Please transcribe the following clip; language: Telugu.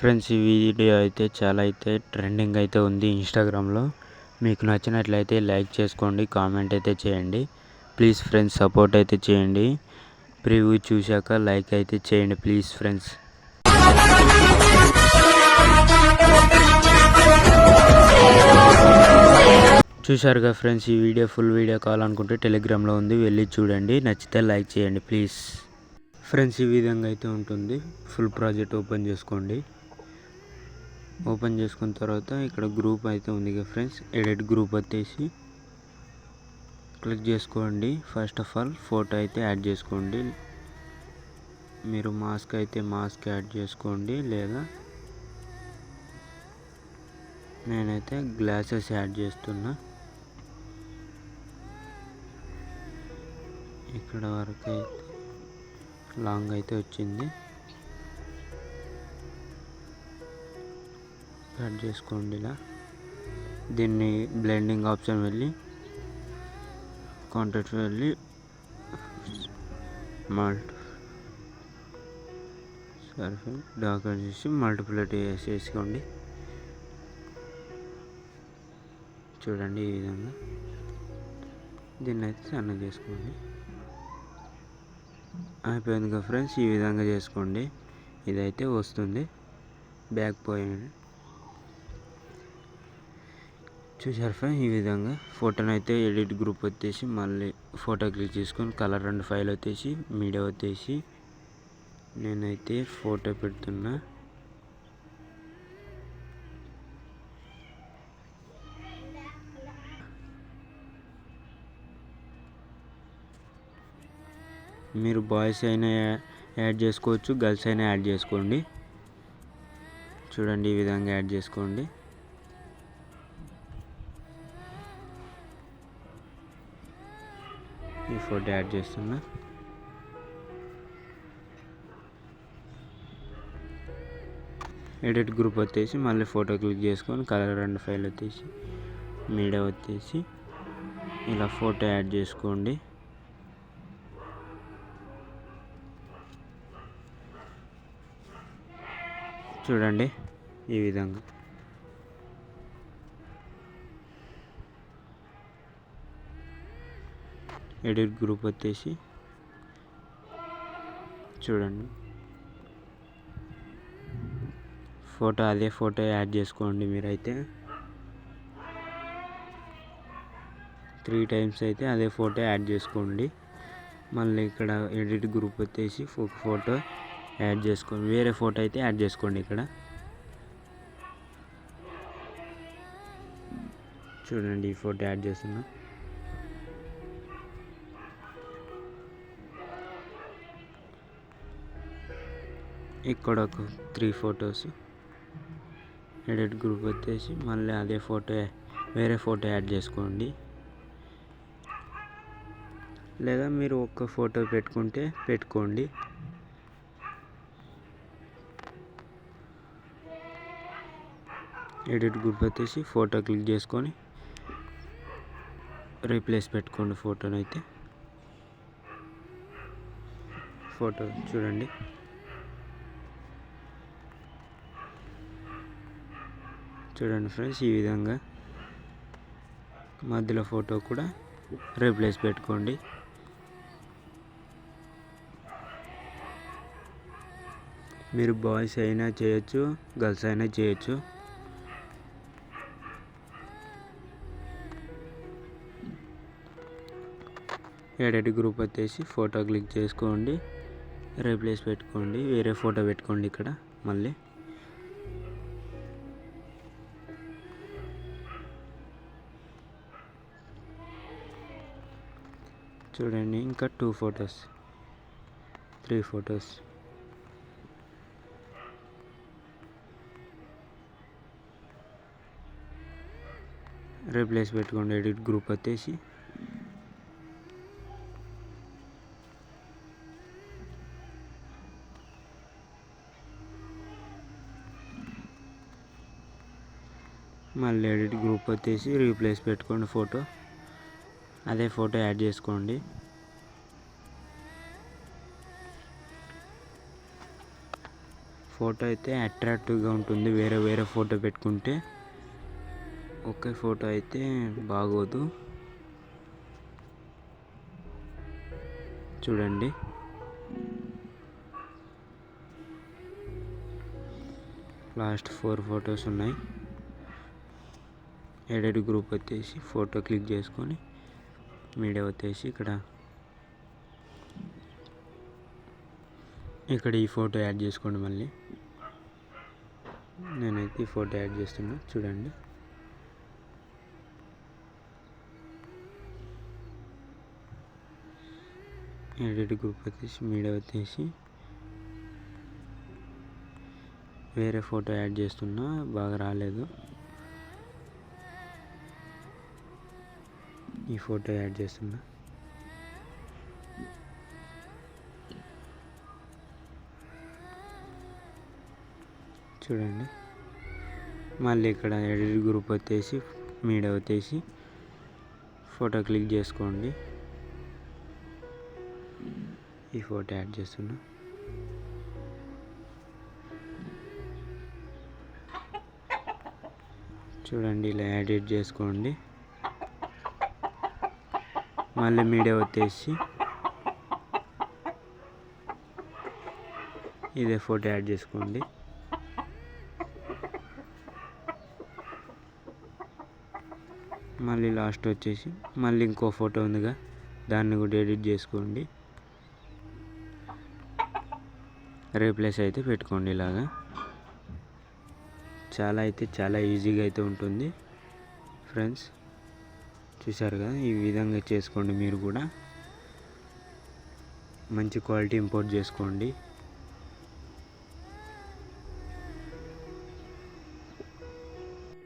ఫ్రెండ్స్, ఈ వీడియో అయితే చాలా ట్రెండింగ్ అయితే ఉంది ఇన్స్టాగ్రామ్లో. మీకు నచ్చినట్లయితే లైక్ చేసుకోండి, కామెంట్ అయితే చేయండి. ప్లీజ్ ఫ్రెండ్స్, సపోర్ట్ అయితే చేయండి. ప్రివ్యూ చూశాక లైక్ అయితే చేయండి ప్లీజ్ ఫ్రెండ్స్. చూశారుగా ఫ్రెండ్స్, ఈ వీడియో ఫుల్ వీడియో కావాలనుకుంటే టెలిగ్రామ్లో ఉంది, వెళ్ళి చూడండి. నచ్చితే లైక్ చేయండి ప్లీజ్ ఫ్రెండ్స్. ఈ విధంగా అయితే ఉంటుంది. ఫుల్ ప్రాజెక్ట్ ఓపెన్ చేసుకోండి. ఓపెన్ చేసుకున్న తర్వాత ఇక్కడ గ్రూప్ అయితే ఉంది కదా ఫ్రెండ్స్, ఎడిట్ గ్రూప్ వచ్చేసి క్లిక్ చేసుకోండి. ఫస్ట్ ఆఫ్ ఆల్ ఫోటో అయితే యాడ్ చేసుకోండి. మీరు మాస్క్ అయితే మాస్క్ యాడ్ చేసుకోండి, లేదా నేనైతే గ్లాసెస్ యాడ్ చేస్తున్నా. ఇక్కడ వరకు అయితే లాంగ్ అయితే వచ్చింది, యాడ్ చేసుకోండి. ఇలా దీన్ని బ్లెండింగ్ ఆప్షన్ వెళ్ళి కాంటాక్ట్ వెళ్ళి డాక్టర్ చేసి మల్టిప్లిటీ వేసేసుకోండి. చూడండి ఈ విధంగా. దీన్ని అయితే సన్న చేసుకోండి. అయిపోయింది కదా ఫ్రెండ్స్, ఈ విధంగా చేసుకోండి. ఇదైతే వస్తుంది. బ్యాక్ పోయింది. చూసారు ఫ్రెండ్స్, ఈ విధంగా ఫోటోని అయితే ఎడిట్ గ్రూప్ వచ్చేసి మళ్ళీ ఫోటో క్లిక్ చేసుకొని కలర్ అండ్ ఫైల్ వచ్చేసి మీడియా వచ్చేసి నేనైతే ఫోటో పెడుతున్నా. మీరు బాయ్స్ అయినా యాడ్ చేసుకోవచ్చు, గర్ల్స్ అయినా యాడ్ చేసుకోండి. చూడండి ఈ విధంగా యాడ్ చేసుకోండి. ఈ ఫోటో యాడ్ చేస్తున్నా. ఎడిట్ గ్రూప్ వచ్చేసి మళ్ళీ ఫోటో క్లిక్ చేసుకొని కలర్ అండ్ ఫైల్ వచ్చేసి మీడియా వచ్చేసి ఇలా ఫోటో యాడ్ చేసుకోండి. చూడండి ఈ విధంగా. ఎడిట్ గ్రూప్ వచ్చేసి చూడండి ఫోటో, అదే ఫోటో యాడ్ చేసుకోండి. మీరైతే 3 times అయితే అదే ఫోటో యాడ్ చేసుకోండి. మళ్ళీ ఇక్కడ ఎడిట్ గ్రూప్ వచ్చేసి ఫోటో యాడ్ చేసుకోండి. వేరే ఫోటో అయితే యాడ్ చేసుకోండి. ఇక్కడ చూడండి ఈ ఫోటో యాడ్ చేస్తున్నా. ఇక్కడ ఒక 3 photos ఎడిట్ గ్రూప్ వచ్చేసి మళ్ళీ అదే ఫోటో వేరే ఫోటో యాడ్ చేసుకోండి. లేదా మీరు ఒక్క ఫోటో పెట్టుకుంటే పెట్టుకోండి. ఎడిట్ గ్రూప్ వచ్చేసి ఫోటో క్లిక్ చేసుకొని రీప్లేస్ పెట్టుకోండి. ఫోటోని అయితే ఫోటో చూడండి. చూడండి ఫ్రెండ్స్, ఈ విధంగా మధ్యలో ఫోటో కూడా రీప్లేస్ పెట్టుకోండి. మీరు బాయ్స్ అయినా చేయొచ్చు, గర్ల్స్ అయినా చేయొచ్చు. ఎడిట్ గ్రూప్ వచ్చేసి ఫోటో క్లిక్ చేసుకోండి, రీప్లేస్ పెట్టుకోండి, వేరే ఫోటో పెట్టుకోండి. ఇక్కడ మళ్ళీ చూడండి ఇంకా 2 photos 3 photos రీప్లేస్ పెట్టుకోండి. ఎడిట్ గ్రూప్ వచ్చేసి మళ్ళీ ఎడిట్ గ్రూప్ వచ్చేసి రీప్లేస్ పెట్టుకోండి. ఫోటో అదే ఫోటో యాడ్ చేసుకోండి. ఫోటో అయితే అట్రాక్టివ్గా ఉంటుంది. వేరే వేరే ఫోటో పెట్టుకుంటే ఒకే ఫోటో అయితే బాగోదు. చూడండి, లాస్ట్ 4 ఫొటోస్ ఉన్నాయి. ఎడిట్ గ్రూప్ వచ్చేసి ఫోటో క్లిక్ చేసుకొని మీడియా వచ్చేసి ఇక్కడ ఈ ఫోటో యాడ్ చేసుకోండి. మళ్ళీ నేనైతే ఈ ఫోటో యాడ్ చేస్తున్నా. చూడండి, ఎడిట్ గ్రూప్ వచ్చేసి మీడియా వచ్చేసి వేరే ఫోటో యాడ్ చేస్తున్నా, బాగా రాలేదు. ఈ ఫోటో యాడ్ చేస్తున్నా. చూడండి, మళ్ళీ ఇక్కడ ఎడిట్ గ్రూప్ వచ్చేసి మీడియా వచ్చేసి ఫోటో క్లిక్ చేసుకోండి. ఈ ఫోటో యాడ్ చేస్తున్నా. చూడండి, ఇలా ఎడిట్ చేసుకోండి. మళ్ళీ మీడియా వచ్చేసి ఇదే ఫోటో యాడ్ చేసుకోండి. మళ్ళీ లాస్ట్ వచ్చేసి మళ్ళీ ఇంకో ఫోటో ఉందిగా, దాన్ని కూడా ఎడిట్ చేసుకోండి. రీప్లేస్ అయితే పెట్టుకోండి. ఇలాగా చాలా ఈజీగా అయితే ఉంటుంది ఫ్రెండ్స్. చూసారు కదా, ఈ విధంగా చేసుకోండి. మీరు కూడా మంచి క్వాలిటీ ఇంపోర్ట్ చేసుకోండి.